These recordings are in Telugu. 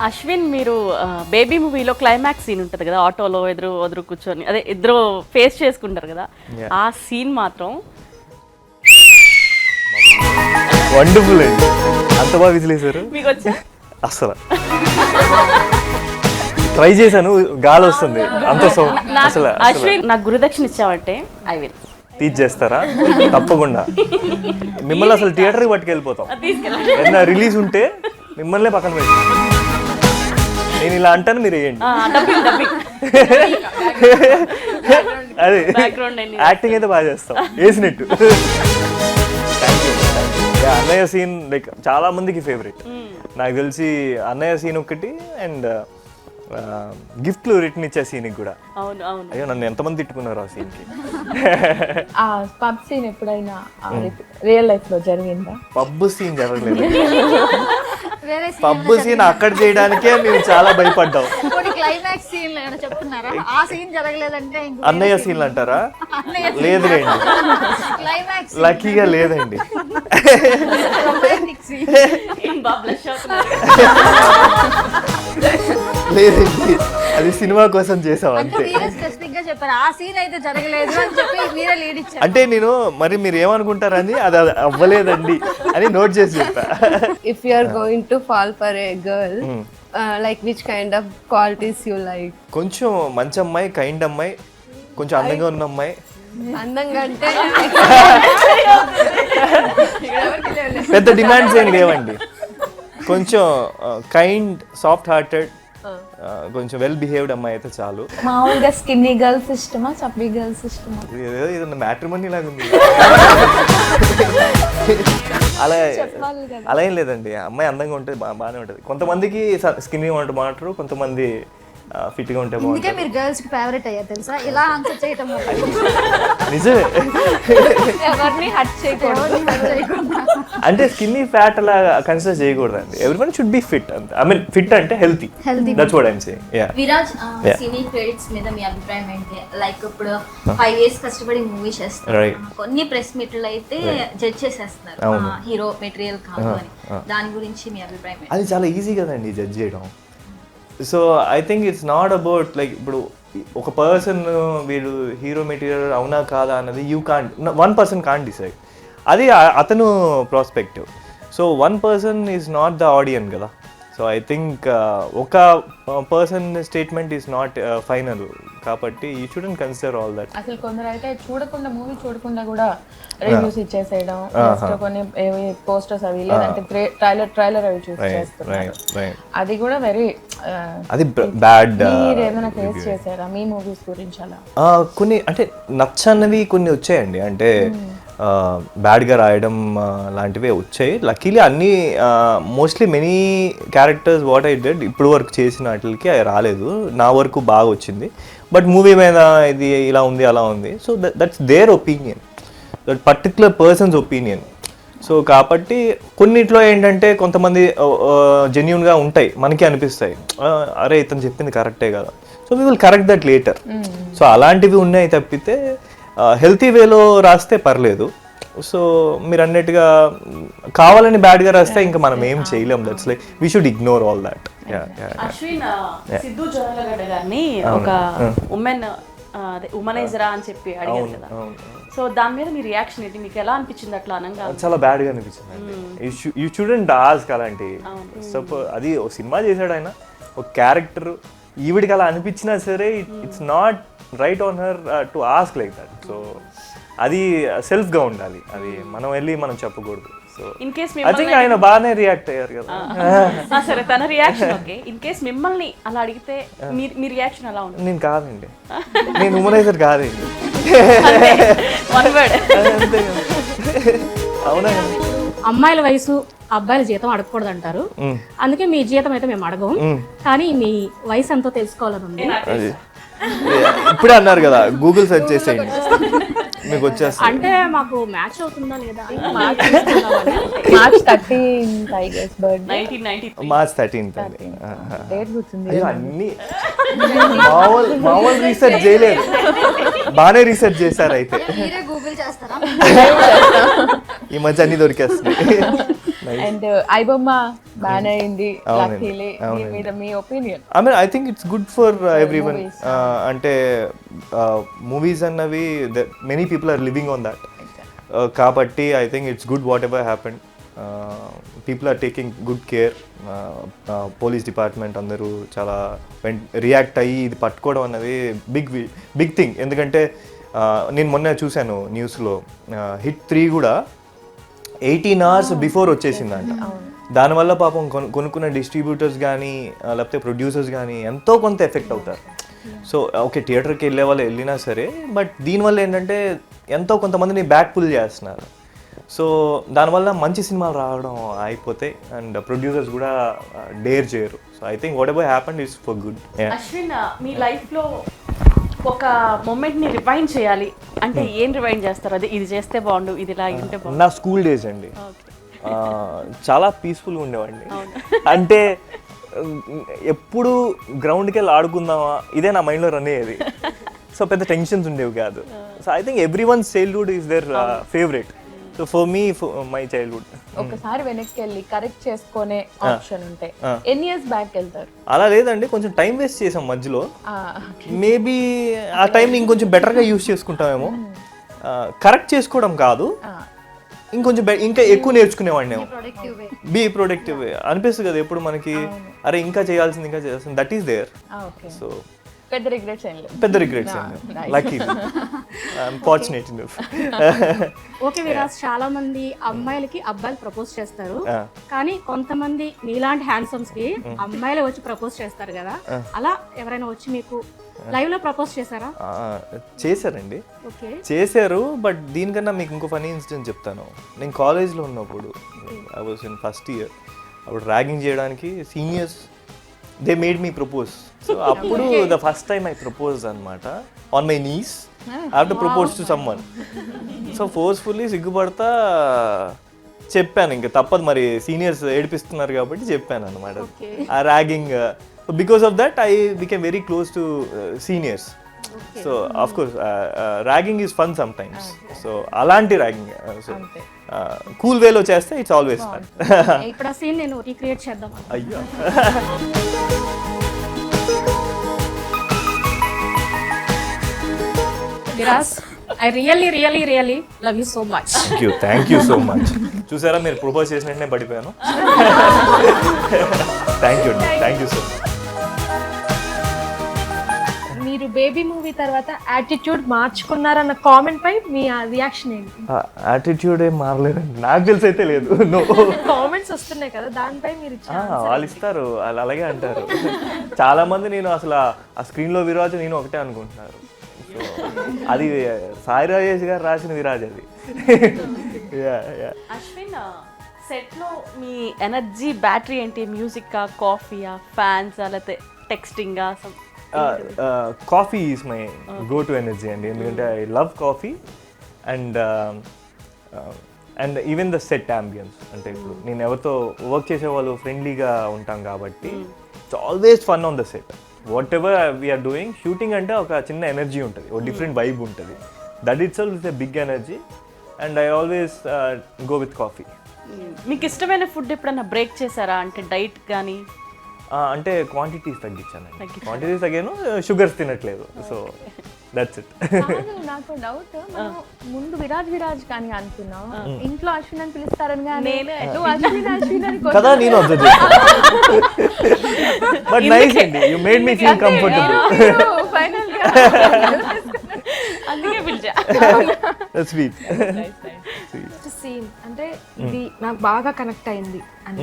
అశ్విన్, మీరు బేబీ మూవీలో క్లైమాక్స్ సీన్ ఉంటుంది కదా, ఆటోలో ఎదురు కూర్చొని అదే ఇద్దరు ఫేస్ చేసుకుంటారు కదా, ఆ సీన్ మాత్రం వండర్ఫుల్ అండి. అంత బాగా విజిలేశారు. మీకు వచ్చా? అసలు ట్రై చేశాను, గాలి వస్తుంది అంత అసలు. అశ్విన్, నాకు గురుదక్షిణ ఇచ్చావంటే ఐ విల్ తీసేస్తారా? తప్పకుండా. మిమ్మల్ని అసలు థియేటర్కి పట్టుకెళ్ళిపోతాం. ఏదైనా రిలీజ్ ఉంటే మిమ్మల్నే పక్కన పెట్టి నేను ఇలా అంటాను, మీరు వేయండి. అదే యాక్టింగ్ అయితే బాగా చేస్తాం, వేసినట్టు. అన్నయ్య సీన్ లైక్ చాలా మందికి ఫేవరెట్. నాకు తెలిసి అన్నయ్య సీన్ ఒకటి అండ్ గిఫ్ట్లు రిటర్న్ ఇచ్చే సీన్ కూడా. అయ్యో, నన్ను ఎంతమంది తిట్టుకున్నారు ఆ సీన్ కి. ఆ పబ్ సీన్ ఎప్పుడైనా రియల్ లైఫ్ లో జరిగిందా? పబ్ సీన్ జరగలేదు. పబ్ సీన్ అక్కడ చేయడానికే మేము చాలా భయపడ్డాం. క్లైమాక్స్ సీన్ చెప్తున్నారా? ఆ సీన్ జరగలేదంటే అన్నయ్య సీన్లు అంటారా? లేదులేండి, లక్కీగా లేదండి. లేదండి, అది సినిమా కోసం చేసాం అంతే. స్పెసిఫిక్ గా చెప్పారు ఆ సీన్ అయితే జరగలేదు అని చెప్పి మీరే లీడ్ ఇచ్చారు. అంటే నేను మరి మీరు ఏమనుకుంటారని అది అవ్వలేదండి అని నోట్ చేసి చెప్పా. If you are going to fall for a girl, like which kind of qualities you like? కొంచెం మంచి అమ్మాయి, కైండ్ అమ్మాయి, కొంచెం అందంగా ఉన్న అమ్మాయి. అందంగా అంటే పెద్ద డిమాండ్స్ ఏం లేవండి. కొంచెం కైండ్, సాఫ్ట్ హార్టెడ్, కొంచెం వెల్ బిహేవ్డ్ అమ్మాయి అయితే చాలు. మామూలుగా స్కిన్నీ గర్ల్స్ ఇష్టమా, చబ్బీ గర్ల్స్ ఇష్టమా? ఏదైనా మ్యాట్రిమోనీ లాగా ఉంది. అలా ఏం లేదండి, అమ్మాయి అందంగా ఉంటే బాగానే ఉంటుంది. కొంతమందికి స్కిన్నీ ఉంటే బాగుంటారు, కొంతమంది ఫిట్ గా ఉంటే బాగుంటుంది. మీరు గర్ల్స్ కి ఫేవరెట్ అయ్యారు తెలుసా, ఇలా ఆన్సర్ చేయటం నిజమే. ఎవరిని హర్ట్ చేయకూడదు. అంటే స్కిన్నీ ఫ్యాట్ అలా కన్సిడర్ చేయకూడదండి. Everyone should be fit. అంతే. ఐ మీన్ ఫిట్ అంటే healthy. That's what I am saying. Yeah. Viraj, cine credits మీద మీ అభిప్రాయం ఏంటి? లైక్ ఇప్పుడు 5 years కష్టపడి మూవీ చేస్తారు, కొన్ని ప్రెస్ మీట్లు అయితే జడ్జ్ చేసేస్తున్నారు హీరో మెటీరియల్ కాదు అని. దాని గురించి మీ అభిప్రాయం? అది చాలా ఈజీ కదండి జడ్జ్ చేయడం. So I think it's not about like ఇప్పుడు ఒక పర్సన్ వీడు హీరో మెటీరియల్ అవునా కాదా అన్నది వన్ పర్సన్ కాంట్ డిసైడ్. అది అతను prospective. So one person is not the audience కదా. సో ఐ థింక్ ఒక person statement is not final కాబట్టి you shouldn't consider all that. అసలు కొందరు అయితే మూవీ చూడకుండా కూడా రివ్యూస్ ఇచ్చేసేయడం, కొన్ని పోస్టర్స్ అవి లేదంటే ట్రైలర్ అవి చూసి చేస్తున్నారు. అది కూడా వెరీ అది బ్యాడ్. మీరు ఏమైనా ఫేస్ చేశారా మీ మూవీస్ గురించి అలా? కొన్ని అంటే నచ్చనివి కొన్ని వచ్చాయండి. అంటే బ్యాడ్గా రాయడం లాంటివి వచ్చాయి. లక్కీలీ అన్నీ mostly many characters what I did ఇప్పుడు వరకు చేసిన వాటికి అవి రాలేదు. నా వరకు బాగా వచ్చింది. బట్ మూవీ మీద ఇది ఇలా ఉంది అలా ఉంది. So that's their opinion, that particular persons opinion. So కాబట్టి కొన్నిట్లో ఏంటంటే కొంతమంది జెన్యూన్గా ఉంటాయి, మనకి అనిపిస్తాయి అరే ఇతను చెప్పింది కరెక్టే కదా. So we will correct that later. So అలాంటివి ఉన్నాయి తప్పితే హెల్తీ వేలో రాస్తే పర్లేదు. సో మీరు అన్నట్టుగా కావాలని బ్యాడ్గా రాస్తే ఇంకా మనం ఏం చేయలేం. That's like we should ignore all that. Ashwin, Siddhu Jonnalagadda గారిని ఒక ఉమెనైజరా అని చెప్పి అడిగారు కదా. సో దాని మీద మీ రియాక్షన్ ఏంటి? మీకు ఎలా అనిపించింది అట్లా అనగా? చాలా బ్యాడ్గా అనిపించింది. యూ షుడెంట్ ఆస్క్ అలాంటి. అది ఒక సినిమా చేశాడు ఆయన, ఒక క్యారెక్టర్, ఈవిడికి అలా అనిపించినా సరే it's not right on her to ask like that. So అది సెల్ఫ్గా ఉండాలి, అది మనం వెళ్ళి మనం చెప్పకూడదు. So in case I think ఆయన బాగానే రియాక్ట్ అయ్యారు కదా. సరే, తన రియాక్షన్ ఓకే. ఇన్ కేస్ మిమ్మల్ని అలా అడిగితే మీ రియాక్షన్ ఎలా ఉంటుంది? నేను కాదండి, నేను ఉమనైజర్ కాదండి. అవునా? అమ్మాయిల వయసు అబ్బాయిల జీతం అడగకూడదు అంటారు, అందుకే మీ జీతం అయితే మేము అడగం, కానీ మీ వయసు ఎంతో తెలుసుకోవాలని ఉంది. ఇప్పుడే అన్నారు కదా, గూగుల్ సెర్చ్ చేసేయండి మీకు వచ్చేస్తుంది. అంటే మాకు మ్యాచ్ అవుతుందా లేదా? March 13th I guess birthday. 1993 March 13th. Date గుర్తుంది. అయ్యో, అన్ని మామూలు రీసెర్చ్ చేయలేదు, బాగానే రీసెర్చ్ చేశారు. అయితే మీరే గూగుల్ చేస్తారా? ఈ మధ్య అన్ని దొరికేస్తున్నాయి. అండ్ ఐబొమ్మ బ్యాన్ అయింది లక్కీలీ మీద మీ opinion? I mean, I think it's good for everyone. అంటే మూవీస్ అన్నవి many people are living on that. కాబట్టి I think it's good whatever happened. People are taking good care. Police department అందరూ చాలా రియాక్ట్ అయ్యి ఇది పట్టుకోవడం అన్నది బిగ్ థింగ్. ఎందుకంటే నేను మొన్న చూశాను న్యూస్లో హిట్ 3 కూడా 18 hours బిఫోర్ వచ్చేసిందంట. దానివల్ల పాపం కొనుక్కున్న డిస్ట్రిబ్యూటర్స్ కానీ లేకపోతే ప్రొడ్యూసర్స్ కానీ ఎంతో కొంత ఎఫెక్ట్ అవుతారు. సో ఓకే, థియేటర్కి వెళ్ళే వాళ్ళు వెళ్ళినా సరే, బట్ దీనివల్ల ఏంటంటే ఎంతో కొంతమందిని బ్యాక్ పుల్ చేస్తున్నారు. సో దానివల్ల మంచి సినిమాలు రావడం అయిపోతాయి అండ్ ప్రొడ్యూసర్స్ కూడా డేర్ చేయరు. So I think whatever happened is for good. Ashwin, మీ లైఫ్లో ఒక మూమెంట్ని రివైండ్ చేయాలి అంటే ఏం రివైండ్ చేస్తారు? అది ఇది చేస్తే బాగుండు, ఇది ఇలా ఉంటే బాగుండు. నా స్కూల్ డేస్ అండి చాలా పీస్ఫుల్గా ఉండేవాడిని. అంటే ఎప్పుడు గ్రౌండ్కి వెళ్ళి ఆడుకుందామా ఇదే నా మైండ్లో రన్ అయ్యేది. సో పెద్ద టెన్షన్స్ ఉండేవి కాదు. So I think every once childhood is there favourite. So for me my childhood. ఒకసారి వెనక్కి వెళ్ళి కరెక్ట్ చేసుకునే ఆప్షన్ ఉంటే ఎన్ని ఇయర్స్ బ్యాక్ వెళ్తారు? అలా లేదండి, కొంచెం టైం వేస్ట్ చేసాం మధ్యలో. మేబీ ఆ టైంని ఇంకొంచెం బెటర్గా యూస్ చేసుకుంటామేమో. కరెక్ట్ చేసుకోవడం కాదు, ఇంకొంచెం ఇంకా ఎక్కువ నేర్చుకునేవాడిని. బీ ప్రొడక్టివ్ అనిపిస్తుంది కదా ఎప్పుడు మనకి, అరే ఇంకా చేయాల్సింది దట్ ఈస్ దేర్. సో పెద్ద రిగ్రెట్స్ ఏం లేవు. పెద్ద రిగ్రెట్స్ ఏం లేవు. Lucky, I'm fortunate enough. Okay Viraj, చాలా మంది అమ్మాయిలకి అబ్బాయిలు ప్రపోజ్ చేస్తారు, కానీ కొంతమంది మీలాంటి హ్యాండ్సమ్స్ కి అమ్మాయిలు వచ్చి ప్రపోజ్ చేస్తారు కదా, అలా ఎవరైనా వచ్చి మీకు లైవ్ లో ప్రపోజ్ చేశారా? చేశారండి, చేశారు. బట్ దీనికన్నా మీకు ఇంకో ఫనీ ఇన్సిడెంట్ చెప్తాను. నేను కాలేజ్లో ఉన్నప్పుడు, I was in first year, అప్పుడు ర్యాగింగ్ చేయడానికి seniors they made me propose. So అప్పుడు the first time I propose అనమాట, on my knees. I have to propose to someone. So forcefully సిగ్గుపడతా చెప్పాను, ఇంకా తప్పదు మరి, సీనియర్స్ ఏడిపిస్తున్నారు కాబట్టి చెప్పాను అనమాట. ఆ ragging, because of that I became very close to seniors. So of course ragging is fun some times. So అలాంటి ర్యాగింగ్ సో కూల్ వేలో చేస్తే ఇట్స్ ఆల్వేస్ ఫన్. ఇప్పుడు ఆ సీన్ నేను రీక్రియేట్ చేద్దాం. అయ్యో, Viraj, I really love you so much. Thank you so much. చూసారా, మీరు ప్రపోజ్ చేసినట్టే పడిపోయాను. Thank you so much. మీరు బేబీ మూవీ తర్వాత యాటిట్యూడ్ మార్చుకున్నారన్న కామెంట్ పై మీ రియాక్షన్ ఏంటి? యాటిట్యూడ్ ఏం మారలేదండి, నాకు తెలిసి అయితే లేదు. కామెంట్స్ వస్తున్నాయి కదా, దానిపై మీరు వాళ్ళు ఇస్తారు, వాళ్ళు అలాగే అంటారు. చాలా మంది నేను అసలు ఆ స్క్రీన్లో విరాజ్ నేను ఒకటే అనుకుంటున్నారు. సో అది సాయి రాజేష్ గారు రాసిన విరాజ్ అది. అశ్విన్, సెట్లో మీ ఎనర్జీ బ్యాటరీ ఏంటి? మ్యూజిక్కా, కాఫీయా, ఫ్యాన్స్, లేకపోతే టెక్స్టింగా? Coffee is my go to energy అండి, ఎందుకంటే I love coffee and even the set ambience. అంటే ఇప్పుడు నేను ఎవరితో వర్క్ చేసే వాళ్ళు ఫ్రెండ్లీగా ఉంటాం కాబట్టి it's always fun on the set. Whatever we're doing, shooting అంటే ఒక చిన్న ఎనర్జీ ఉంటుంది, ఒక డిఫరెంట్ వైబ్ ఉంటుంది. That itself is a big energy and I always go with coffee. మీకు ఇష్టమైన ఫుడ్ ఎప్పుడన్నా బ్రేక్ చేశారా? అంటే డైట్ కానీ? అంటే క్వాంటిటీస్ తగ్గించానండి. క్వాంటిటీస్ తగ్గాను, షుగర్స్ తినట్లేదు. So that's it. నాకు డౌట్, మనం ముందు విరాజ్ కానీ అనుకున్నాం, ఇంట్లో అశ్విన్ అని పిలుస్తారని కానీ నువ్వు అశ్విన్ అని కదా నేను అబ్జర్వ్ చేశాను. బట్ నైస్ అండి, you made me feel comfortable. Final గా అందుకే పిలిచా. That's sweet. సీన్ అంటే ఇది నాకు బాగా కనెక్ట్ అయింది అని.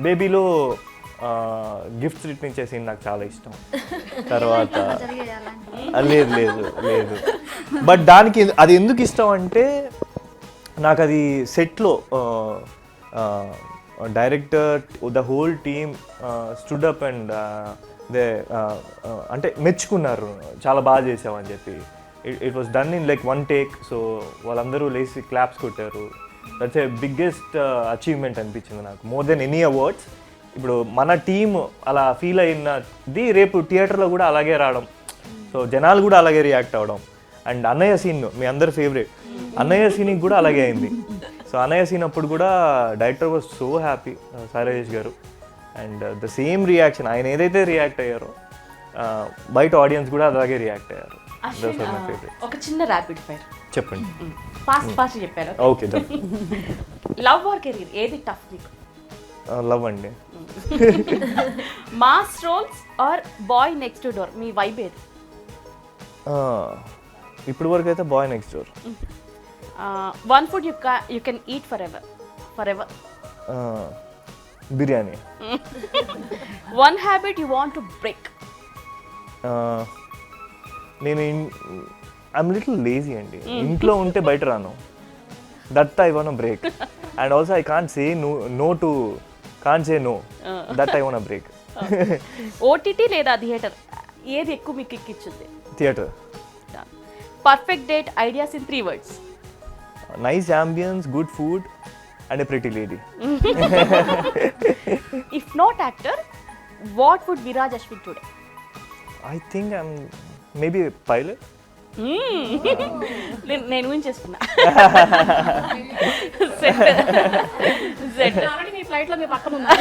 బేబీలో గిఫ్ట్స్ రిటర్న్ చేసి నాకు చాలా ఇష్టం. తర్వాత లేదు బట్ దానికి అది ఎందుకు ఇష్టం అంటే, నాకు అది సెట్లో director, the whole team stood up and they అంటే మెచ్చుకున్నారు, చాలా బాగా చేసామని చెప్పి. It was done in like one take. So వాళ్ళందరూ లేసి క్లాప్స్ కొట్టారు. దట్స్ ఏ బిగ్గెస్ట్ అచీవ్మెంట్ అనిపించింది నాకు, మోర్ దెన్ ఎనీ అవార్డ్స్. ఇప్పుడు మన టీమ్ అలా ఫీల్ అయినది రేపు థియేటర్లో కూడా అలాగే రావడం, సో జనాలు కూడా అలాగే రియాక్ట్ అవ్వడం. అండ్ అన్నయ్య సీన్, మీ అందరి ఫేవరెట్ అన్నయ్య సీన్కి కూడా అలాగే అయింది. సో అన్నయ్య సీన్ అప్పుడు కూడా director was so happy, Sai Rajesh గారు. అండ్ ద సేమ్ రియాక్షన్, ఆయన ఏదైతే రియాక్ట్ అయ్యారో బయట ఆడియన్స్ కూడా అలాగే రియాక్ట్ అయ్యారు. That's my favourite. ఒక చిన్న ర్యాపిడ్ ఫైర్ చెప్పండి. ఫాస్ట్ చెప్పారు. ఓకే లవ్ ఆర్ కెరీర్ ఏది టఫ్ మీకు? లవ్ అండి. Mass roles are bye next door, me vibe ఏది? ఇప్పుడు వరకు అయితే bye next door. One food you can eat for ever. Biryani. One habit you want to break. నేను ఐఎమ్ లిటిల్ లేజీ అండి. ఇంట్లో ఉంటే బయట రాను. That I want break. And also I can't say no to that I want break. OTT లేదా థియేటర్ ఏది ఎక్కువ మీకు ఎక్కిచ్చుంది? Theatre. Perfect date ideas in 3 words. Nice ambience, good food and a pretty lady. If not actor, what would Viraj Ashwin today? I think I'm maybe a pilot. నేను ఊహించేస్తున్నా. మీ ఫ్లైట్ లో మీ పక్కన ఉంది.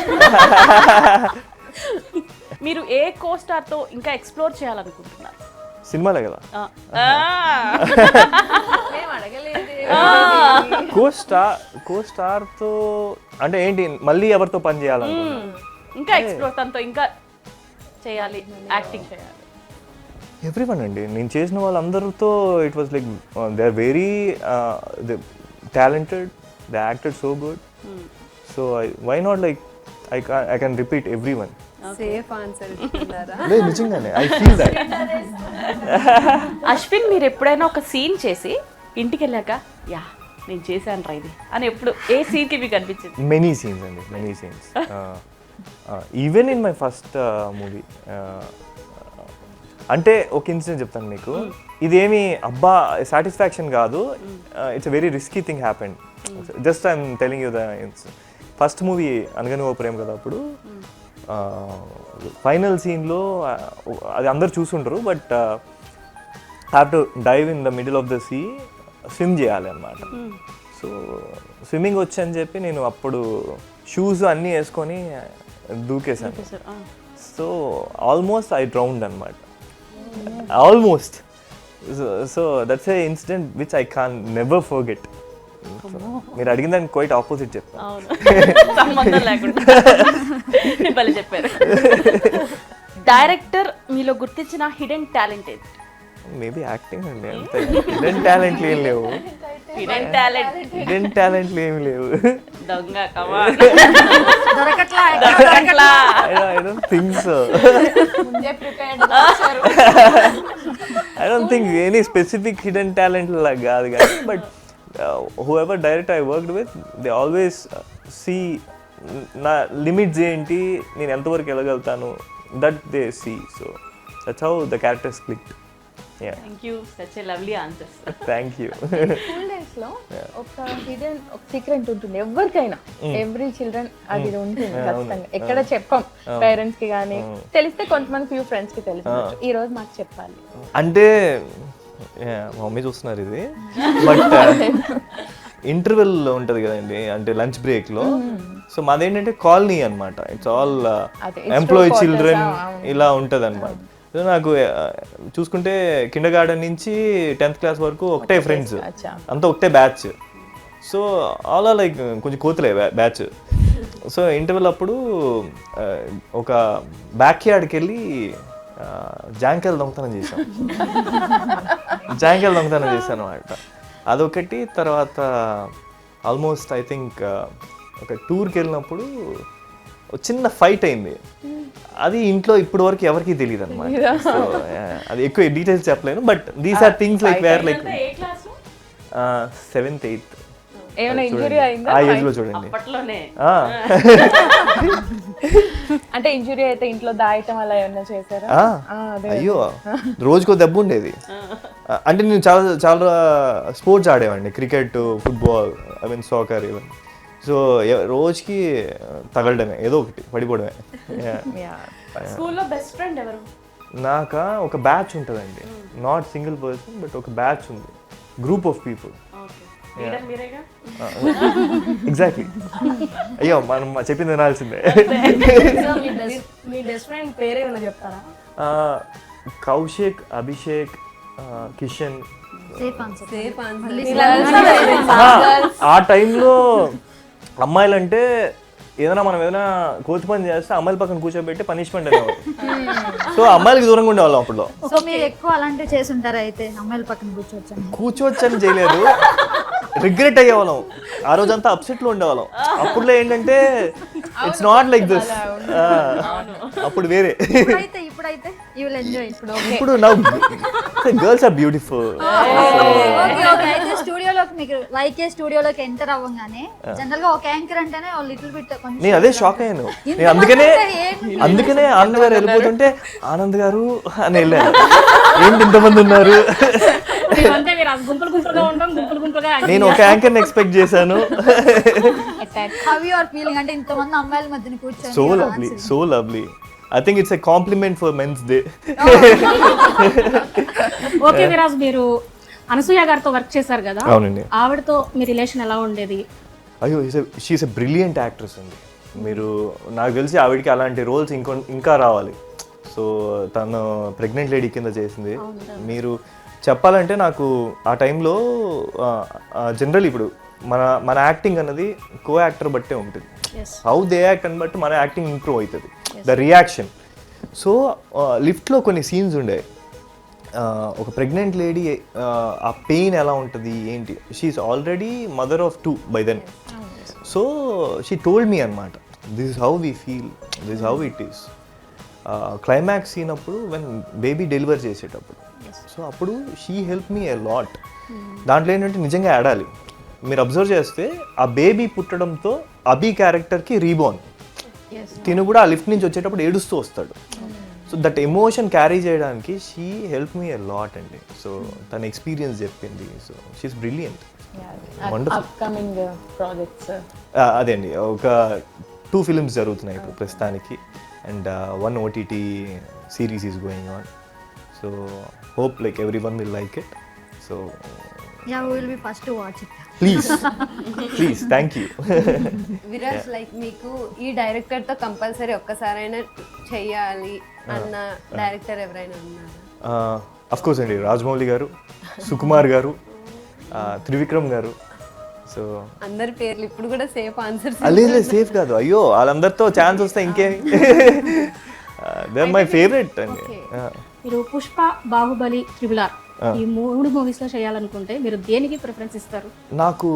మీరు ఏ కోస్టార్ తో ఇంకా ఎక్స్ప్లోర్ చేయాలనుకుంటున్నారు? సినిమాలే కదా. అడగలేదు. కో స్టార్ తో అంటే ఏంటి, మళ్ళీ ఎవరితో పని చేయాలనుకుంటున్నారు? ఇంకా ఎక్స్ప్లోర్ తనతో ఇంకా చేయాలి, యాక్టింగ్ చేయాలి. ఎవ్రీవన్ అండి. నేను చేసిన వాళ్ళందరితో it was like they are very talented, they acted so good. So why not like I can repeat everyone. Safe answer ఇస్తున్నారా? లేదు నిజంగానే ఐ ఫీల్ దట్. అశ్విన్, మీరు ఎప్పుడైనా ఒక సీన్ చేసి ఇంటికి వెళ్ళాక యా నేను చేశాను రా ఇది అని ఎప్పుడు ఏ సీన్ కి మీకు అనిపించింది? మెనీ సీన్స్ అండి, many scenes. Even in my first movie. అంటే ఒక ఇన్సిడెంట్ చెప్తాను మీకు. ఇదేమి అబ్బా సాటిస్ఫాక్షన్ కాదు, it's a very risky thing happened. Just I'm telling you the first movie అనగానే ఓ ప్రేమ కదా. అప్పుడు ఫైనల్ సీన్లో అది అందరు చూసుంటారు, but have to dive in the middle of the sea, swim చేయాలి అన్నమాట. సో స్విమ్మింగ్ వచ్చి అని చెప్పి నేను అప్పుడు షూస్ అన్నీ వేసుకొని దూకేశాను. సో ఆల్మోస్ట్ ఐ డ్రౌండ్ అనమాట, almost. So that's a incident which I can never forget. మీరు అడిగిన దానికి క్వైట్ ఆపోజిట్ చెప్తాను. సంబంధం లేకుండా భలే చెప్పారు. డైరెక్టర్ మీలో గుర్తించిన హిడెన్ టాలెంట్ ఏది? మేబీ యాక్టింగ్ అండి, అంతే. హిడెన్ టాలెంట్లు ఏం లేవు. హిడెన్ టాలెంట్ హిడెన్ టాలెంట్లు ఏమి లేవు. దొంగ కమాన్ దొరకట్లా. I don't think so. ముందే prepared. I don't think any specific hidden talent like కాదు కానీ, but whoever director I worked with, they always see నా లిమిట్స్ ఏంటి, నేను ఎంతవరకు వెళ్ళగలుగుతాను, that they see. So that's how the characters clicked. Yeah. Thank you, such a lovely answers. Thank you. School days లో ఒక హిడెన్ ఒక సీక్రెట్ ఉంటుంది ఎవరికైనా, ఎవ్రీ చిల్డ్రన్ అది ఉంటుంది ఖచ్చితంగా. ఎక్కడ చెప్పం పేరెంట్స్ కి కానీ, తెలిస్తే కొంతమంది ఫ్యూ ఫ్రెండ్స్ కి తెలుసు. ఈ రోజు మాకు చెప్పాలి అంటే మా మమ్మీ చూస్తున్నారు ఇది, బట్ ఇంటర్వెల్ ఉంటుంది కదండి, అంటే లంచ్ బ్రేక్లో. సో మాదేంటంటే కాలనీ అనమాట, ఇట్స్ ఆల్ ఎంప్లాయీ చిల్డ్రన్ ఇలా ఉంటుంది అనమాట. సో నాకు చూసుకుంటే కిండర్ గార్డెన్ నుంచి 10th క్లాస్ వరకు ఒకటే ఫ్రెండ్స్, అంతా ఒకటే batch. So all are like కొంచెం కోతులే బ్యాచ్. సో ఇంటర్వెల్ అప్పుడు ఒక బ్యాక్ యార్డ్కి వెళ్ళి జాంకాయలు దొంగతనం చేశాను. జాంకాయలు దొంగతనం చేశాను అనమాట. అదొకటి. తర్వాత ఆల్మోస్ట్ ఐ థింక్ ఒక టూర్కి వెళ్ళినప్పుడు చిన్న ఫైట్ అయింది. అది ఇంట్లో ఇప్పటి వరకు ఎవరికి తెలియదు అనమాట. సో అది ఎక్కువ డీటెయిల్స్ చెప్పలేను, but these are things like where like 7th 8th ఏమైనా ఇంజురీ అయిందా? ఆ ఏజ్ లో చూడండి. అప్పట్లోనే అంటే ఇంజురీ అయితే ఇంట్లో దాయటం అలా ఏమన్నా చేశారా? అయ్యో, రోజుకో దెబ్బ ఉండేది. అంటే నేను చాలా చాలా స్పోర్ట్స్ ఆడేవాడిని, cricket, football, I mean soccer even. So రోజుకి తగలడమే, ఏదో ఒకటి పడిపోవడమే. స్కూల్లో బెస్ట్ ఫ్రెండ్ ఎవరు? నాక ఒక బ్యాచ్ ఉంటుందండి, నాట్ సింగిల్ పర్సన్, బట్ ఒక బ్యాచ్ ఉంది, గ్రూప్ ఆఫ్ పీపుల్. మీరేగా ఎగ్జాక్ట్లీ. అయ్యో మనం చెప్పింది వినాల్సిందే. మీ బెస్ట్ ఫ్రెండ్ పేరేమైనా చెప్తారా? కౌశిక్, అభిషేక్, కిషన్. ఆ టైంలో అమ్మాయిలంటే ఏదైనా మనం ఏదైనా కోతి పని చేస్తే అమ్మాయిల పక్కన కూర్చోబెట్టి పనిష్మెంట్ అనేవారు. సో అమ్మాయిలకి దూరంగా ఉండేవాళ్ళం అప్పుడు. సో మీరు ఎక్కువ అలాంటివి చేసి ఉంటారా అయితే? అమ్మాయిల పక్కన కూర్చోవచ్చని చేయలేదు, రిగ్రెట్ అయ్యేవాళ్ళం. ఆ రోజంతా అప్సెట్ లో ఉండేవాళ్ళం. అప్పుడులో ఏంటంటే ఇట్స్ నాట్ లైక్ దిస్. అప్పుడు వేరే. ఇప్పుడైతే యూ విల్ ఎంజాయ్. ఇప్పుడు నా గర్ల్స్ ఆర్ బ్యూటిఫుల్. అయితే స్టూడియోలోకి మీకు స్టూడియోలోకి ఎంటర్ అవ్వగానే జనరల్ గా ఒక యాంకర్ అంటేనే లిటిల్ బిట్ కొంచెం నేను అదే షాక్ అయ్యాను. నేను అందుకనే ఆనంద్ గారు వెళ్ళిపోతుంటే ఆనంద్ గారు అని వెళ్ళాను. ఏంటి ఇంతమంది ఉన్నారు? నేను ఒక యాంకర్ ఎక్స్పెక్ట్ చేశాను. హౌ యు ఆర్ ఫీలింగ్ అంటే ఇంతమంది అమ్మాయిల మధ్యన కూర్చొని? So lovely. I think it's a compliment for Men's Day. Okay Viraj, మీరు అనసూయ గారితో వర్క్ చేశారు కదా, అవునండి. ఆవిడతో మీ రిలేషన్ ఎలా ఉండేది? అయ్యో, షీఈస్ ఎ బ్రిలియంట్ యాక్ట్రెస్ అండి. మీరు నాకు తెలిసి ఆవిడకి అలాంటి రోల్స్ ఇంకా రావాలి. సో తను ప్రెగ్నెంట్ లేడీ కింద చేసింది. మీరు చెప్పాలంటే నాకు ఆ టైంలో జనరల్ ఇప్పుడు మన యాక్టింగ్ అన్నది కో యాక్టర్ బట్టే ఉంటుంది. హౌ దే యాక్ట్ అని బట్టి మన యాక్టింగ్ ఇంప్రూవ్ అవుతుంది, ద రియాక్షన్. సో లిఫ్ట్లో కొన్ని సీన్స్ ఉండే, ఒక ప్రెగ్నెంట్ లేడీ ఆ పెయిన్ ఎలా ఉంటుంది ఏంటి. She's already mother of 2 by then. So she told me అనమాట, this is how we feel, this how it is. Climax scene అప్పుడు వెన్ బేబీ డెలివర్ చేసేటప్పుడు, సో అప్పుడు she help me a lot. దాంట్లో ఏంటంటే నిజంగా ఆడాలి. మీరు అబ్జర్వ్ చేస్తే ఆ బేబీ పుట్టడంతో అబీ క్యారెక్టర్కి రీబోర్న్, తిను కూడా ఆ లిఫ్ట్ నుంచి వచ్చేటప్పుడు ఏడుస్తూ వస్తాడు. సో దట్ ఎమోషన్ క్యారీ చేయడానికి she help me a lot అండి. సో తన ఎక్స్పీరియన్స్ చెప్పింది. So she's brilliant. Upcoming projects అదే అండి, ఒక 2 ఫిల్మ్స్ జరుగుతున్నాయి ఇప్పుడు ప్రస్తుతానికి, and 1 OTT series is going on. So hope like everyone will like it. So yeah, we will be first to watch it. Please thank you. Viraj, like మీకు ఈ డైరెక్టర్ తో కంపల్సరీ ఒక్కసారైనా చెయ్యాలి అన్న డైరెక్టర్ ఎవరైనా ఉన్నారా? అఫ్ కోర్స్ అండి, రాజమౌళి గారు, సుకుమార్ గారు, త్రివిక్రమ్ గారు. సో అందరి పేర్లు ఇప్పుడు కూడా సేఫ్ ఆన్సర్స్? లేదు సేఫ్ కాదు, అయ్యో వాళ్ళందరితో ఛాన్స్ వస్తే ఇంకే. దే ఆర్ మై ఫేవరెట్ అండి. మీరు పుష్ప, బాహుబలి, RRR ఈ 3 మూవీస్ లో చేయాలనుకుంటే మీరు దేనికి ప్రిఫరెన్స్ ఇస్తారు? నాకు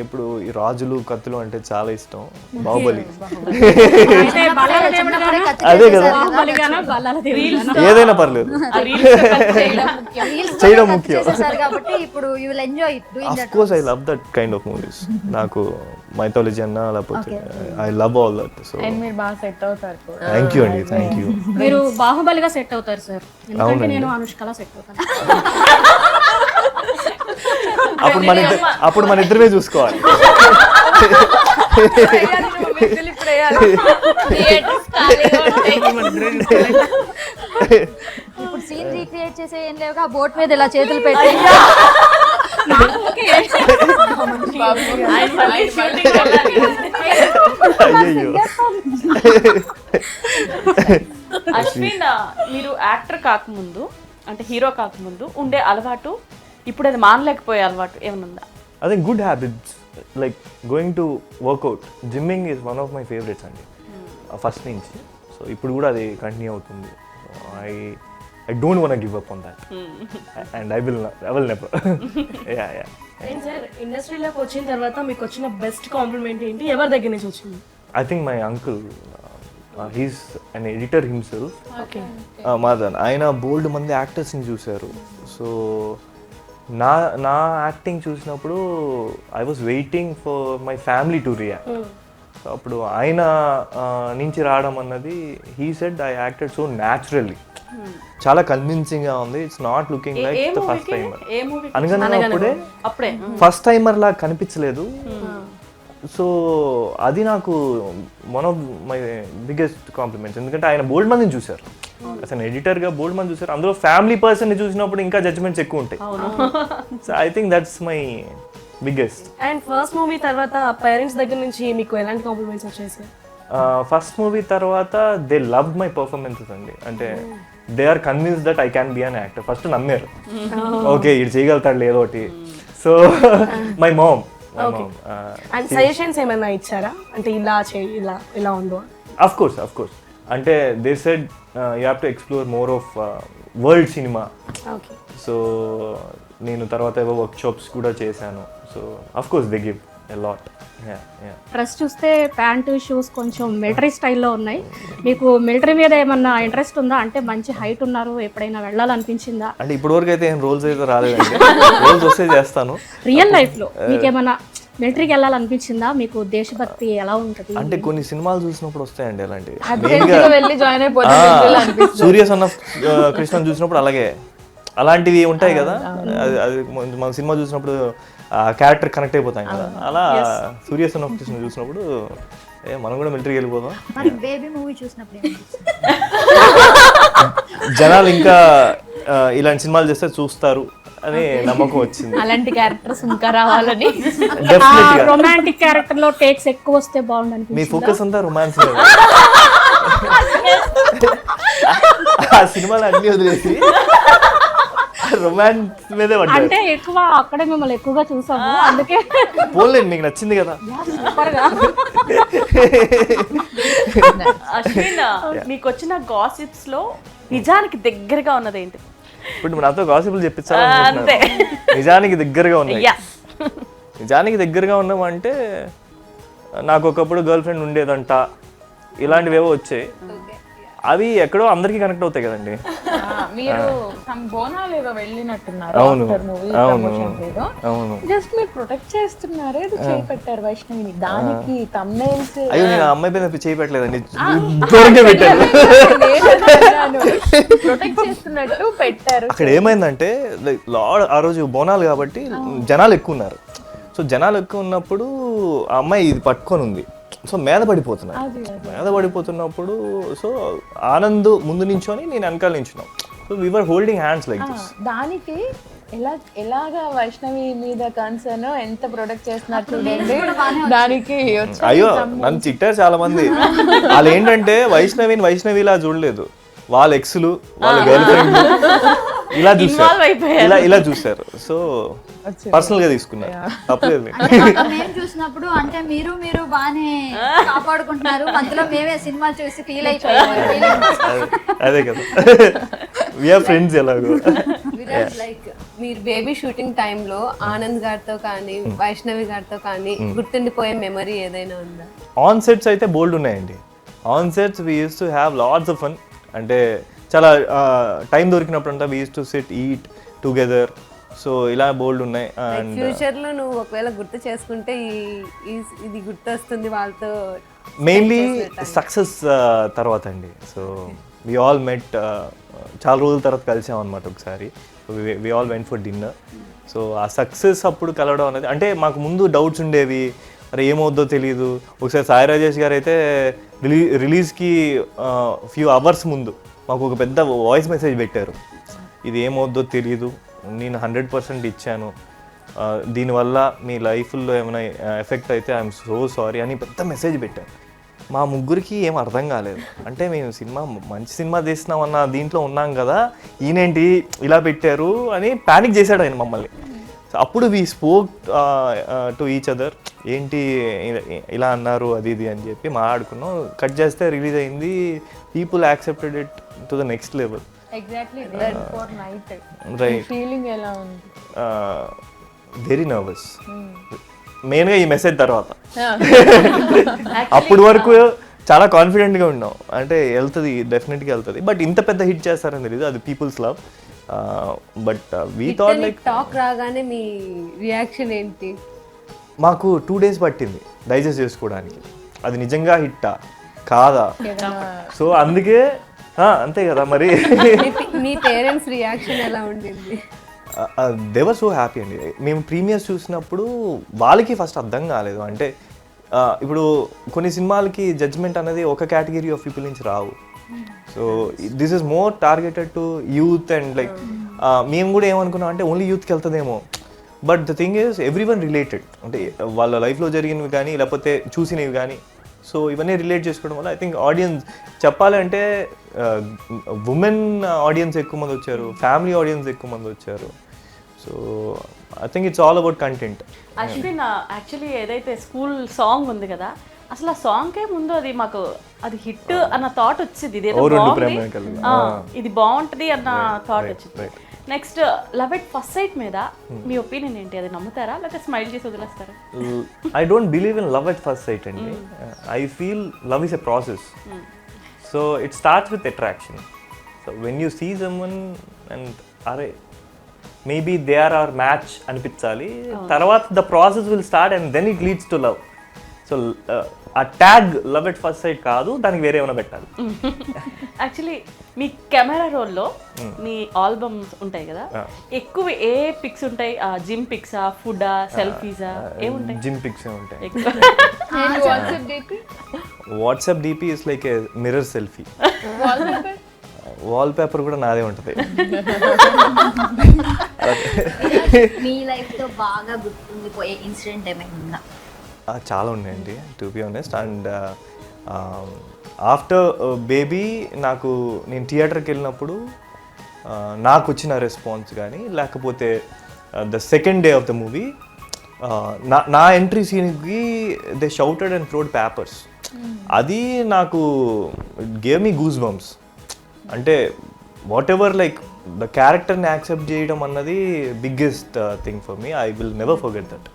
ఇప్పుడు ఈ రాజులు కత్తులు అంటే చాలా ఇష్టం. బాహుబలి అదే కదా, ఏదైనా పర్లేదు, చేయడం ముఖ్యం. కాబట్టి ఇప్పుడు you will enjoy it doing that. Of course I love that kind of movies. నాకు మైథాలజీ అన్నా లేకపోతే I love all that. So మీరు బాగా సెట్ అవుతారు. థ్యాంక్ యూ అండి, థ్యాంక్ యూ. మీరు బాహుబలిగా సెట్ అవుతారు సార్, ఎందుకంటే నేను అనుష్కలా సెట్ అవుతాను. అప్పుడు మన ఇద్దరమే చూసుకోవాలి. ఇప్పుడు సీన్ రీక్రియేట్ చేసే ఏం లేవుగా, బోట్ మీద ఇలా చేతులు పెట్టి అయ్యో. అశ్విన్, మీరు యాక్టర్ కాకముందు అంటే హీరో కాకముందు ఉండే అలవాటు, ఇప్పుడు అది మానలేకపోయే అలవాటు ఏమైనా ఉందా? I think good habits like going to workout, gymming is one of my favorites అండి, ఫస్ట్ నుంచి. సో ఇప్పుడు కూడా అది కంటిన్యూ అవుతుంది. I don't want to give up on that. And I will never. Yeah. Sir, ఇండస్ట్రీలోకి వచ్చిన తర్వాత మీకు వచ్చిన బెస్ట్ కాంప్లిమెంట్ ఏంటి? ఎవరి దగ్గర నుంచి వచ్చింది? I think my uncle, he's an editor himself. Okay. మాదన్, ఆయన బోల్డ్ మంది యాక్టర్స్ని చూశారు. సో నా యాక్టింగ్ చూసినప్పుడు I was waiting for my family to react. So అప్పుడు ఆయన నుంచి రావడం అన్నది, he said I acted so naturally, చాలా కన్విన్సింగ్ గా ఉంది. It's not looking like the first timer. అనగానే అప్పుడే ఫస్ట్ టైమర్ లా కనిపించలేదు, సో అది నాకు one of my biggest compliments. ఎందుకంటే ఆయన బోల్డ్ మందిని చూశారు, అసలు ఎడిటర్గా బోల్డ్ మంది చూశారు. అందులో ఫ్యామిలీ పర్సన్ని చూసినప్పుడు ఇంకా జడ్జ్మెంట్స్ ఎక్కువ ఉంటాయి. So I think that's my biggest. And first movie తర్వాత పేరెంట్స్ దగ్గర నుంచి మీకు ఎలాంటి కాంప్లిమెంట్స్ వచ్చాయి సార్? ఫస్ట్ మూవీ తర్వాత దే లవ్ మై పర్ఫార్మెన్సెస్ అండి. అంటే they are convince that I can be an actor. First నమ్మారు, ఓకే ఇది చేయగలుగుతాడు లేదో ఒకటి. So my mom. And suggestions ఏమైనా ఇచ్చారా, అంటే ఇలా చేయి ఇలా ఉందో? అఫ్ కోర్స్ అంటే they said you have to explore more of world cinema. Okay. So నేను తర్వాత ఏవో వర్క్ షాప్స్ కూడా చేశాను. So of course they give a lot. Dress చూస్తే ప్యాంటు షూస్ కొంచెం మిలిటరీ స్టైల్లో ఉన్నాయి. మీకు మిలిటరీ మీద ఏమన్నా ఇంట్రెస్ట్ ఉందా? అంటే మంచి హైట్ ఉన్నారు, ఎప్పుడైనా వెళ్ళాలనిపించిందా? అంటే ఇప్పటివరకు అయితే ఏం రోల్స్ అయితే రాలేదండి, రోల్స్ వస్తే చేస్తాను. రియల్ లైఫ్లో మీకు ఏమన్నా మిలిటరీకి వెళ్ళాలనిపించిందా? మీకు దేశభక్తి ఎలా ఉంటుంది? అంటే కొన్ని సినిమాలు చూసినప్పుడు వస్తాయండి అలాంటివి. వెళ్ళి జాయిన్ అయిపోతుంది. సూర్య సన్ ఆఫ్ కృష్ణ చూసినప్పుడు అలాంటివి ఉంటాయి కదా, అది మన సినిమా చూసినప్పుడు క్యారెక్టర్ కనెక్ట్ అయిపోతాం కదా. అలా సూర్య సన్ ఆఫ్ కృష్ణ చూసినప్పుడు మనం కూడా మిలిటరీకి వెళ్ళిపోదాం. మరి బేబీ మూవీ చూసినప్పుడు జనాలు ఇంకా ఇలాంటి సినిమాలు చేస్తే చూస్తారు అని నమ్మకం వచ్చింది. అలాంటి క్యారెక్టర్స్ ఇంకా రావాలని. రొమాంటిక్ క్యారెక్టర్ లో టేక్స్ ఎక్కువ వస్తే బాగుంది. మీ ఫోకస్ అంతా రొమాన్స్ ఆ సినిమాలు అన్ని వదిలేసి రొమాన్స్ మీదే పడ్డారు. అంటే ఎక్కువ అక్కడే మిమ్మల్ని ఎక్కువగా చూసాము, అందుకే. పోలేండి, మీకు నచ్చింది కదా. అశ్విన్, మీకు వచ్చిన గాసిప్స్ లో నిజానికి దగ్గరగా ఉన్నది ఏంటి? ఇప్పుడు నాతో గాసిపులు చెప్పించాలి. అంతే, నిజానికి దగ్గరగా ఉన్నాయి. నిజానికి దగ్గరగా ఉన్నామంటే నాకు ఒకప్పుడు గర్ల్ ఫ్రెండ్ ఉండేదంట, ఇలాంటివేవో వచ్చాయి. అవి ఎక్కడో అందరికీ కనెక్ట్ అవుతాయి కదండి. మీరు బోనాలు ఏదో వెళ్ళినట్టున్నారు. అవును, జస్ట్ మీరు ప్రొటెక్ట్ చేస్తున్నారు, ఏదో చేయి పెట్టారు వైష్ణవిని. దానికి thumbnails. అయ్యో నేను అమ్మాయి పైన చేయి పెట్టలేదండి, దూరంగా పెట్టాను. ప్రొటెక్ట్ చేస్తున్నట్టు పెట్టారు. అక్కడ ఏమైందంటే ఆ రోజు బోనాలు కాబట్టి జనాలు ఎక్కువ ఉన్నారు. సో జనాలు ఎక్కువ ఉన్నప్పుడు ఆ అమ్మాయి ఇది పట్టుకొని ఉంది. సో మీద పడిపోతున్నప్పుడు సో ఆనంద్ ముందు నించొని నేను వెనకాల నించున్నాం. So we were holding hands like this. దానికి ఎలాగా వైష్ణవి మీద కన్సర్న్ ఎంత ప్రొటెక్ట్ చేస్తున్నారు చూడండి. దానికి అయ్యో నన్ను తిట్టారు చాలా మంది. వాళ్ళు ఏంటంటే వైష్ణవిలా చూడలేదు, వాళ్ళ ఎక్స్లు వాళ్ళ గర్ల్ ఫ్రెండ్ ఇలా చూసారు. సో పర్సనల్ గా తీసుకున్నారు, తప్పలేదు. మేము చూసినప్పుడు అంటే మీరు బాగానే కాపాడుకుంటున్నారు, మధ్యలో మేమే సినిమా చూసి ఫీల్ అయిపోయాము. అదే కదా, వీఆర్ ఫ్రెండ్స్. ఎలాగో లైక్ మీరు బేబీ షూటింగ్ టైంలో ఆనంద్ గారితో కానీ వైష్ణవి గారితో కానీ గుర్తుండిపోయే మెమరీ ఏదైనా ఉందా? ఆన్ సెట్స్ అయితే బోల్డ్ ఉన్నాయండి. On sets we use to have lots of fun. అంటే చాలా టైం దొరికినప్పుడు అంతా we use to SIT eat together. So ఇలా బోల్డ్ ఉన్నాయి. అండ్ ఫ్యూచర్ లో నువ్వు ఒకవేళ గుర్తు చేసుకుంటే ఇది గుర్తొస్తుంది వాళ్ళతో మెయిన్లీ సక్సెస్ తర్వాత అండి. సో వి ఆల్ మెట్, చాలా రోజుల తర్వాత కలిసాం అనమాట ఒకసారి. We all went for dinner. So ఆ సక్సెస్ అప్పుడు కలవడం అనేది, అంటే మాకు ముందు డౌట్స్ ఉండేవి, అరే ఏమవుద్దో తెలియదు. ఒకసారి సాయి రాజేష్ గారు అయితే రిలీజ్కి ఫ్యూ అవర్స్ ముందు మాకు ఒక పెద్ద వాయిస్ మెసేజ్ పెట్టారు, ఇది ఏమవుద్దో తెలియదు, నేను 100% ఇచ్చాను, దీనివల్ల మీ లైఫ్లో ఏమైనా ఎఫెక్ట్ అయితే ఐఎమ్ సో సారీ అని పెద్ద మెసేజ్ పెట్టాను. మా ముగ్గురికి ఏం అర్థం కాలేదు. అంటే మేము మంచి సినిమా తీస్తున్నామన్న దీంట్లో ఉన్నాం కదా, ఈయనేంటి ఇలా పెట్టారు అని ప్యానిక్ చేశాడు ఆయన మమ్మల్ని. సో అప్పుడు we spoke to each other, ఏంటి ఇలా అన్నారు అది ఇది అని చెప్పి మాట్లాడుకున్నాం. కట్ చేస్తే రిలీజ్ అయింది. People accepted it to the next level. Very nervous మెయిన్గా ఈ మెసేజ్ తర్వాత. అప్పటి వరకు చాలా కాన్ఫిడెంట్గా ఉన్నాం, అంటే వెళ్తుంది, డెఫినెట్గా వెళ్తుంది. బట్ ఇంత పెద్ద హిట్ చేస్తారని తెలియదు, అది peoples love. But we thought like talk రాగానే మీ రియాక్షన్ ఏంటి? మాకు 2 days పట్టింది డైజెస్ట్ చేసుకోవడానికి, అది నిజంగా హిట్టా కాదా. సో అందుకే అంతే కదా మరి. మీ పేరెంట్స్ రియాక్షన్ ఎలా ఉండింది? దే వర్ సో హ్యాపీ అండి. మేము ప్రీమియర్స్ చూసినప్పుడు వాళ్ళకి ఫస్ట్ అర్థం కాలేదు, అంటే ఇప్పుడు కొన్ని సినిమాలకి జడ్జ్మెంట్ అనేది ఒక కేటగిరీ ఆఫ్ పీపుల్ నుంచి రావు. So this is more targeted to youth and like మేము కూడా ఏమనుకున్నాం అంటే ఓన్లీ యూత్కి వెళ్తుందేమో, but the thing is everyone related. అంటే వాళ్ళ లైఫ్లో జరిగినవి కానీ లేకపోతే చూసినవి కానీ, సో ఇవన్నీ రిలేట్ చేసుకోవడం వల్ల ఐ థింక్ ఆడియన్స్ చెప్పాలంటే ఉమెన్ ఆడియన్స్ ఎక్కువ మంది వచ్చారు, ఫ్యామిలీ ఆడియన్స్ ఎక్కువ మంది వచ్చారు. So I think it's all about content. Ashwin actually ఏదైతే స్కూల్ సాంగ్ ఉంది కదా, అసలు ఆ సాంగ్కే ముందు అది మాకు అది హిట్ అన్న థాట్ వచ్చింది, ఇది బాగుంటుంది అన్న థాట్ వచ్చింది. Next love at first site మీద మీ ఒపీనియన్ ఏంటి? అది నమ్ముతారా లేకపోతే స్మైల్ చేసి వదిలేస్తారా? I don't believe in love at first sight అండి. I feel love is a process. So it starts with attraction. So when you see someone and అరే maybe they are our match అనిపించాలి, తర్వాత the process will start and then it leads to love. So ఆ tag love at first sight కాదు, దానికి వేరే ఏమైనా పెట్టాలి. యాక్చువల్లీ మీ కెమెరా రోల్లో మీ ఆల్బమ్స్ ఉంటాయి కదా, ఎక్కువ ఏ పిక్స్ ఉంటాయి? జిమ్ పిక్సా, ఫుడా, సెల్ఫీసా, ఏముంటాయి? జిమ్ పిక్స్ ఉంటాయి. WhatsApp DP is like a mirror selfie. Wall paper కూడా నాదే ఉంటుంది. మీ లైఫ్ లో బాగా గుర్తుండిపోయే ఇన్సిడెంట్ ఏమైనా ఉందా? చాలా ఉన్నాయండి to be honest. And after baby నేను థియేటర్కి వెళ్ళినప్పుడు నాకు వచ్చిన రెస్పాన్స్ కానీ లేకపోతే the second day of the movie నా ఎంట్రీ సీన్కి they shouted and throwed papers. అది నాకు it gave me goose bumps. అంటే వాట్ ఎవర్ లైక్ ద క్యారెక్టర్ని యాక్సెప్ట్ చేయడం అన్నది biggest thing for me. I will never forget that.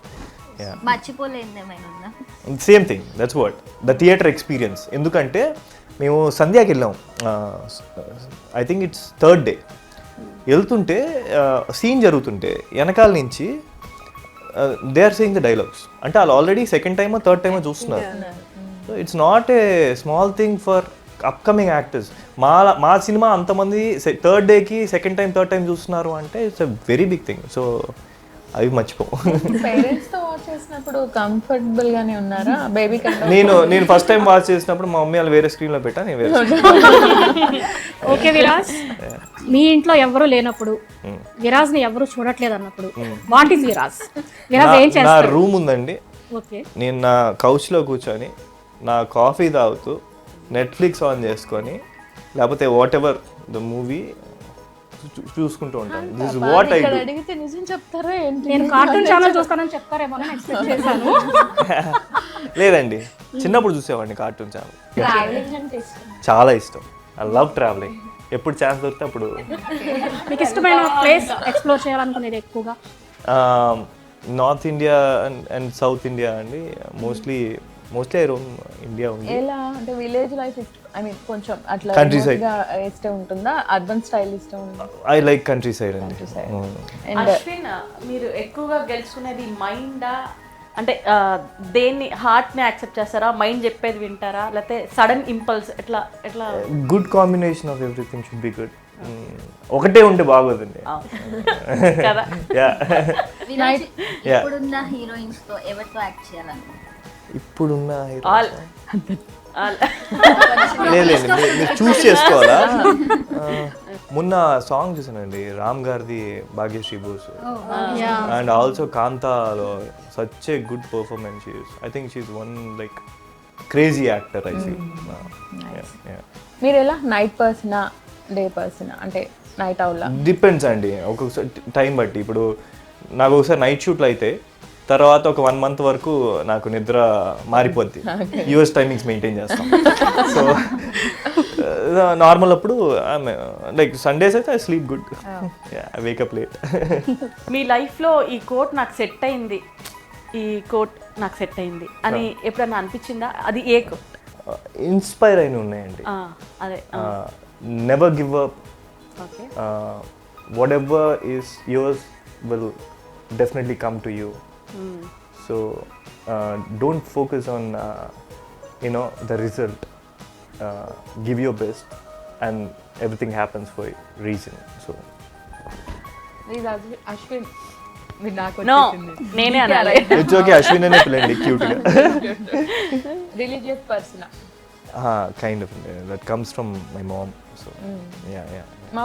Same thing, that's what the theatre experience. ఎందుకంటే మేము సంధ్యాకి వెళ్ళాం, I think it's third day. వెళ్తుంటే సీన్ జరుగుతుంటే వెనకాల నుంచి they are saying the dialogues. అంటే వాళ్ళు ఆల్రెడీ సెకండ్ టైమో థర్డ్ టైమో చూస్తున్నారు. So it's not a small thing for upcoming actors. మా సినిమా అంతమంది థర్డ్ డేకి సెకండ్ టైం థర్డ్ టైం చూస్తున్నారు అంటే it's a very big thing. So అవి మర్చిపో. పేరెంట్స్ తో వాచ్ చేసినప్పుడు కంఫర్టబుల్ గానే ఉన్నారా? బేబీ నేను ఫస్ట్ టైం వాచ్ చేసినప్పుడు మా మమ్మీ వాళ్ళు వేరే స్క్రీన్ లో పెట్టా, నేను వేరే. ఓకే విరాజ్, మీ ఇంట్లో ఎవరు లేనప్పుడు, విరాజ్ ని ఎవరు చూడట్లేదు అన్నప్పుడు వాట్ ఇస్ విరాజ్? విరాజ్ ఏం చేస్తారు? నా రూమ్ ఉందండి. ఓకే, నేను నా కౌచ్ లో కూర్చొని నా కాఫీ తాగుతూ నెట్ఫ్లిక్స్ ఆన్ చేసుకొని లేకపోతే వాట్ ఎవర్ ద మూవీ చూసుకుంటూ ఉంటాను. This is what I do. అడిగితే నిజం చెప్తారా ఏంటి? నేను కార్టూన్ ఛానల్ చూస్తానని చెప్తారేమో అని ఎక్స్పెక్ట్ చేశాను. లేదండి, చిన్నప్పుడు చూసేవాడిని కార్టూన్ ఛానల్. ట్రావెలింగ్ అంటే ఇష్టం, చాలా ఇష్టం. I love travelling. ఎప్పుడు ఛాన్స్ దొరికితే అప్పుడు. మీకు ఇష్టమైన ప్లేస్ ఎక్స్ప్లోర్ చేయాలనుకునేది ఎక్కువగా? North India and south India అండి. మోస్ట్లీ ఐ రోమ్ ఇండియా ఉంది. ఎలా అంటే విలేజ్ లైఫ్ ఐ మీన్ కొంచెం అట్లా కంట్రీ సైడ్ ఇష్టం ఉంటుందా? అర్బన్ స్టైల్ ఇష్టం ఉందా? ఐ లైక్ కంట్రీ సైడ్ అండి. అశ్విన్, మీరు ఎక్కువగా గెలుచుకునేది మైండా? అంటే దేన్ని, హార్ట్ ని యాక్సెప్ట్ చేస్తారా, మైండ్ చెప్పేది వింటారా, లేకపోతే సడన్ ఇంపల్స్? ఎట్లా good combination of everything should be good. ఒకటే ఉంటే బాగోదండి కదా. ఇప్పుడున్న హీరోయిన్స్ తో ఎవరితో యాక్ట్ చేయాలనుకుంటున్నారు? ఇప్పుడున్న లేదు మీరు చూస్ చేసుకోవాలా. మొన్న సాంగ్ చూసానండి రామ్ గారిది, భాగ్యశ్రీ బోస్, అండ్ ఆల్సో కాంతాలో such a good performance. I think she's one like crazy actor. I see. మీరు ఎలా నైట్ పర్సనా డే పర్సనా? అంటే నైట్ అవులా? డిపెండ్స్ అండి, ఒక్కొక్కసారి టైం బట్టి. ఇప్పుడు నాకు ఒకసారి నైట్ షూట్లు అయితే తర్వాత ఒక 1 month వరకు నాకు నిద్ర మారిపోద్ది. యూఎస్ టైమింగ్స్ మెయింటైన్ చేస్తాం. సో నార్మల్ అప్పుడు లైక్ సండేస్ అయితే I sleep good, I wake up late. మీ లైఫ్లో ఈ కోట్ నాకు సెట్ అయింది, ఈ కోట్ నాకు సెట్ అయింది అని ఎప్పుడన్నా అనిపించిందా? అది ఏ కోట్? ఇన్స్పైర్ అయిన ఉన్నాయండి. అదే, never give up, what ever is yours will definitely come to you. So don't focus on the result. Give your best and everything happens for a reason. So please Ashwin, మీరు నాకు నో నేనే అనాలి. ఇట్స్ ఓకే, అశ్విన్ అనే పిల్లండి క్యూట్గా. Religious person kind of that comes from my mom. So yeah yeah మా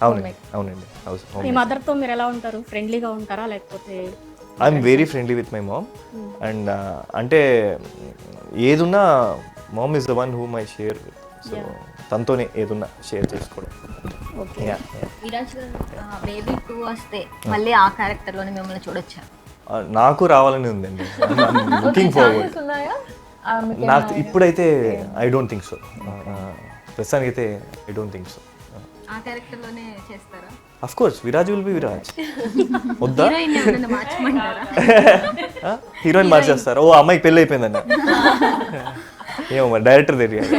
అవునండి హౌస్ మీ మదర్తో మీరు ఎలా ఉంటారు? ఫ్రెండ్లీగా ఉంటారా లేకపోతే? I'm very friendly with my mom. And అంటే ఏదున్నా mom is the one whom I share with. So తనతోనే ఏదున్నా షేర్ చేసుకోవడం. విరాజ్ గారు బేబీ 2 వస్తే మళ్ళీ ఆ క్యారెక్టర్ లోనే మిమ్మల్ని చూడొచ్చా? నాకు రావాలని ఉందండి. Looking forward. ఉన్నాయా నాకు ఇప్పుడైతే ఐ డోంట్ థింక్ సో. ప్రస్తుతానికి అయితే ఐ డోంట్ థింక్ సో. ఆ క్యారెక్టర్ లోనే చేస్తారా? Of course Viraj will be Viraj. వద్దా? హీరోయిన్ ఎవరైనా మార్చమంటారా? హీరోయిన్ మార్చేస్తారు. ఓ అమ్మాయికి పెళ్ళి అయిపోయిందన్న. ఏమో మరి డైరెక్టర్ తెలియదు.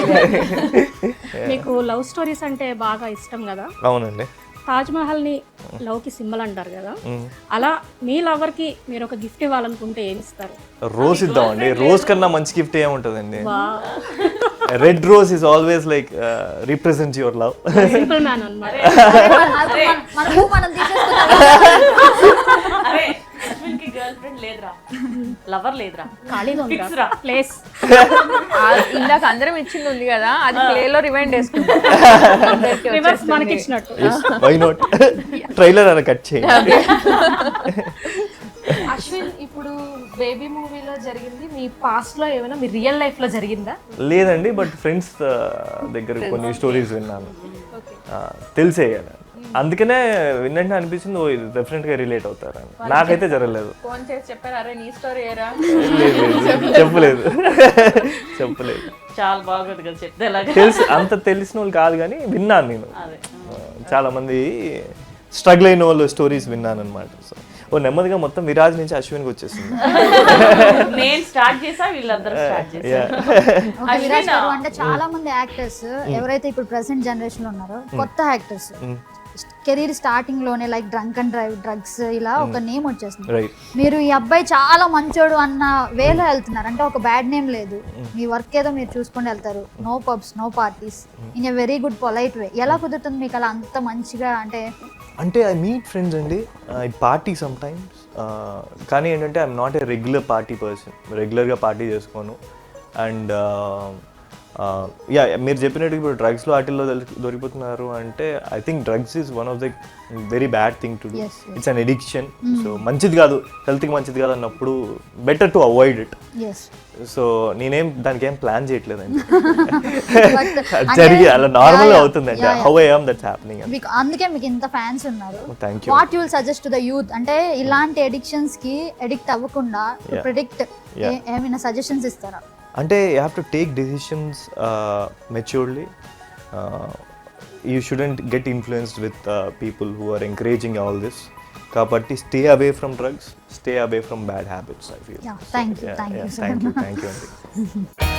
మీకు లవ్ స్టోరీస్ అంటే బాగా ఇష్టం కదా? అవునండి. తాజ్ మహల్ ని లవ్ కి సింబల్ అంటారు కదా, అలా మీ లవర్ కి మీరు ఒక గిఫ్ట్ ఇవ్వాలనుకుంటే ఏమి ఇస్తారు? రోజ్ ఇద్దామండి. రోజ్ కన్నా మంచి గిఫ్ట్ ఏముంటుందండి? Red rose is always like represents your love. Simple man అన్నమాట. మనం తీసేసుకుంటాం. అరే అశ్విన్కి గర్ల్ ఫ్రెండ్ లేదురా, లవర్ లేదురా, ఖాళీగా Fix ఉందా రా. ప్లేస్? ఇందాక అందరం ఇచ్చింది ఉంది కదా, అది ప్లేలో రివైండ్ వేసుకుంటాం. రివర్స్ మనకి ఇచ్చినట్టు. Why not? ట్రైలర్ అలా కట్ చేయండి. అశ్విన్, ఇప్పుడు బేబీ మూవీలో జరిగింది మీ పాస్ట్ లో ఏమైనా మీ రియల్ లైఫ్ లో జరిగిందా? లేదండి, బట్ ఫ్రెండ్స్ దగ్గర కొన్ని స్టోరీస్ విన్నాను. తెలిసే కదా, అందుకనే విన్నట్టు అనిపించింది. ఓ ఇది డెఫినెట్గా రిలేట్ అవుతారని. నాకైతే జరగలేదు. ఫోన్ చేసి చెప్పారు, అరే నీ స్టోరీ ఏరా? చెప్పలేదు. చెప్పలేదు. చాలా బాగుంది కదా చెప్తే ఎలాగ. అంత తెలిసిన వాళ్ళు కాదు కానీ విన్నాను నేను. చాలా మంది స్ట్రగుల్ అయిన వాళ్ళు స్టోరీస్ విన్నాను అనమాట. సో ఓ నెమ్మదిగా మొత్తం విరాజ్ నుంచి అశ్విన్కి వచ్చేసింది. నేను స్టార్ట్ చేసా, వీళ్ళందరూ స్టార్ట్ చేశారు. విరాజ్ గారు అంటే చాలా మంది యాక్టర్స్ ఎవరైతే ఇప్పుడు ప్రెసెంట్ జనరేషన్ లో ఉన్నారో కొత్త యాక్టర్స్ కెరీర్ స్టార్టింగ్ లోనే like drunk and drive, drugs, ఇలా ఒక నేమ్ వచ్చేస్తుంది. మీరు ఈ అబ్బాయి చాలా మంచోడు అన్న వేలో వెళ్తున్నారు. అంటే ఒక బ్యాడ్ నేమ్ లేదు, మీ వర్క్ ఏదో మీరు చూసుకొని వెళ్తారు. No pubs, no parties, in a very good polite way. ఎలా కుదురుతుంది మీకు అలా అంత మంచిగా? అంటే ఐ మీట్ ఫ్రెండ్స్ అండి, ఐ పార్టీ సమ్ టైమ్స్. కానీ ఏంటంటే I'm not a regular party person. రెగ్యులర్గా పార్టీ చేసుకోను. అండ్ యా, మీరు చెప్పినట్టు ఇప్పుడు డ్రగ్స్లో వాటిల్లో దొరికిపోతున్నారు అంటే I think drugs is one of the very bad thing to do. It's an addiction. So మంచిది కాదు, హెల్త్కి మంచిది కాదు అన్నప్పుడు better to avoid it. So నేనేం దానికి ఏం ప్లాన్ చేయట్లేదండి. జరిగి అలా నార్మల్గా అవుతుందండి. How I am that's happening. అందుకే మీకు ఇంత ఫ్యాన్స్ ఉన్నారు. Thank you. What you will suggest to the youth? అంటే ఇలాంటి ఎడిక్షన్స్ కి ఎడిక్ట్ అవ్వకుండా ప్రిడిక్ట్ ఏమైనా సజెషన్స్ ఇస్తారా? అంటే you have to take decisions maturely. You shouldn't get influenced with people who are encouraging all this. కాబట్టి stay away from drugs, stay away from bad habits. I feel. Thank you అండి.